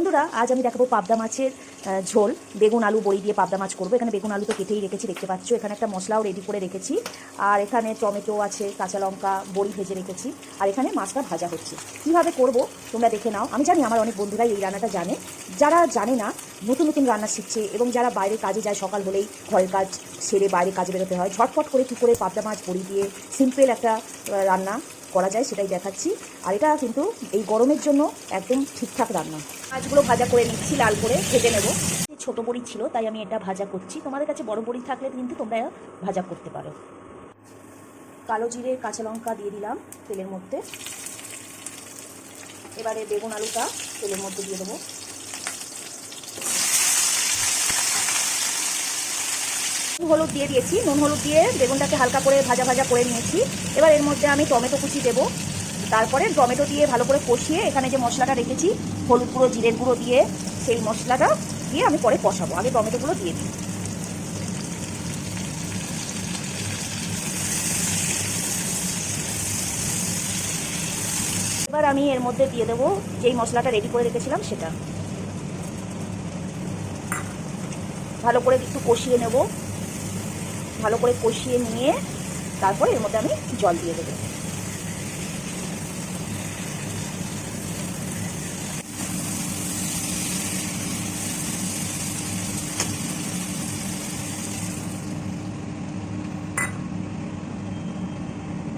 বন্ধুরা, আজ আমি দেখাবো পাবদা মাছের ঝোল। বেগুন আলু বড়ি দিয়ে পাবদা মাছ করবো। এখানে বেগুন আলু তো কেটেই রেখেছি, দেখতে পাচ্ছ। এখানে একটা মশলাও রেডি করে রেখেছি, আর এখানে টমেটো আছে, কাঁচা লঙ্কা, বড়ি ভেজে রেখেছি, আর এখানে মাছটা ভাজা হচ্ছে। কীভাবে করব তোমরা দেখে নাও। আমি জানি আমার অনেক বন্ধুরাই এই রান্নাটা জানে। যারা জানে না, নতুন নতুন রান্না শিখছে, এবং যারা বাইরে কাজে যায়, সকাল হলেই ঘরের কাজ সেরে বাইরে কাজে বেরোতে হয়, ঝটফট করে কী করে পাবদা মাছ বড়ি দিয়ে সিম্পল একটা রান্না করা যায় সেটাই দেখাচ্ছি। আর এটা কিন্তু এই গরমের জন্য একদম ঠিকঠাক রান্না। মাছগুলো ভাজা করে নিচ্ছি, লাল করে ভেজে নেব। ছোটো বড়ি ছিল তাই আমি এটা ভাজা করছি। তোমাদের কাছে বড় বড়ি থাকলে কিন্তু তোমরা ভাজা করতে পারো। কালো জিরে, কাঁচা লঙ্কা দিয়ে দিলাম তেলের মধ্যে। এবারে বেগুন আলুটা তেলের মধ্যে দিয়ে দেবো। হলুদ দিয়ে দিয়েছি, নুন হলুদ দিয়ে বেগুনটাকে হালকা করে ভাজা ভাজা করে নিয়েছি। এবার এর মধ্যে আমি টমেটো কুচি দেবো। তারপরে টমেটো দিয়ে ভালো করে কষিয়ে এখানে যে মশলাটা রেখেছি, হলুদ গুঁড়ো, জিরের গুঁড়ো দিয়ে, সেই মশলাটা দিয়ে আমি পরে কষাবো। আগে টমেটোগুলো দিয়ে দিই। এবার আমি এর মধ্যে দিয়ে দেবো যেই মশলাটা রেডি করে রেখেছিলাম সেটা। ভালো করে একটু কষিয়ে নেব। ভালো করে কষিয়ে নিয়ে তারপরে এর মধ্যে আমি জল দিয়ে দেবো।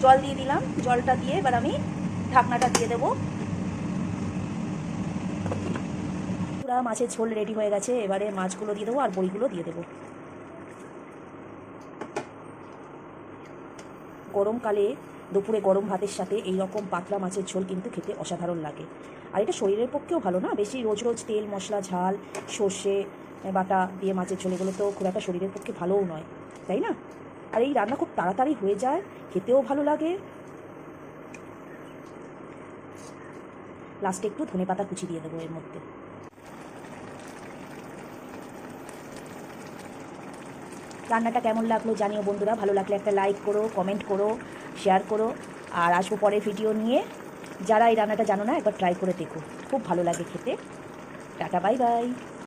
জল দিয়ে দিলাম। জলটা দিয়ে এবার আমি ঢাকনাটা দিয়ে দেবো। পুরা মাছের ঝোল রেডি হয়ে গেছে। এবারে মাছগুলো দিয়ে দেবো আর বড়িগুলো দিয়ে দেবো। গরমকালে দুপুরে গরম ভাতের সাথে এই রকম পাতলা মাছের ঝোল কিন্তু খেতে অসাধারণ লাগে। আর এটা শরীরের পক্ষেও ভালো না। বেশি রোজ রোজ তেল মশলা ঝাল সর্ষে বাটা দিয়ে মাছের ঝোল, এগুলো তো খুব একটা শরীরের পক্ষে ভালোও নয়, তাই না? আর এই রান্না খুব তাড়াতাড়ি হয়ে যায়, খেতেও ভালো লাগে। লাস্টে একটু ধনেপাতা কুচি দিয়ে দেবো এর মধ্যে। রান্নাটা কেমন লাগলো জানিও বন্ধুরা। ভালো লাগলে একটা লাইক করো, কমেন্ট করো, শেয়ার করো। আর আসবো পরের ভিডিও নিয়ে। যারা এই রান্নাটা জানো না, একবার ট্রাই করে দেখো, খুব ভালো লাগে খেতে। Tata, bye bye.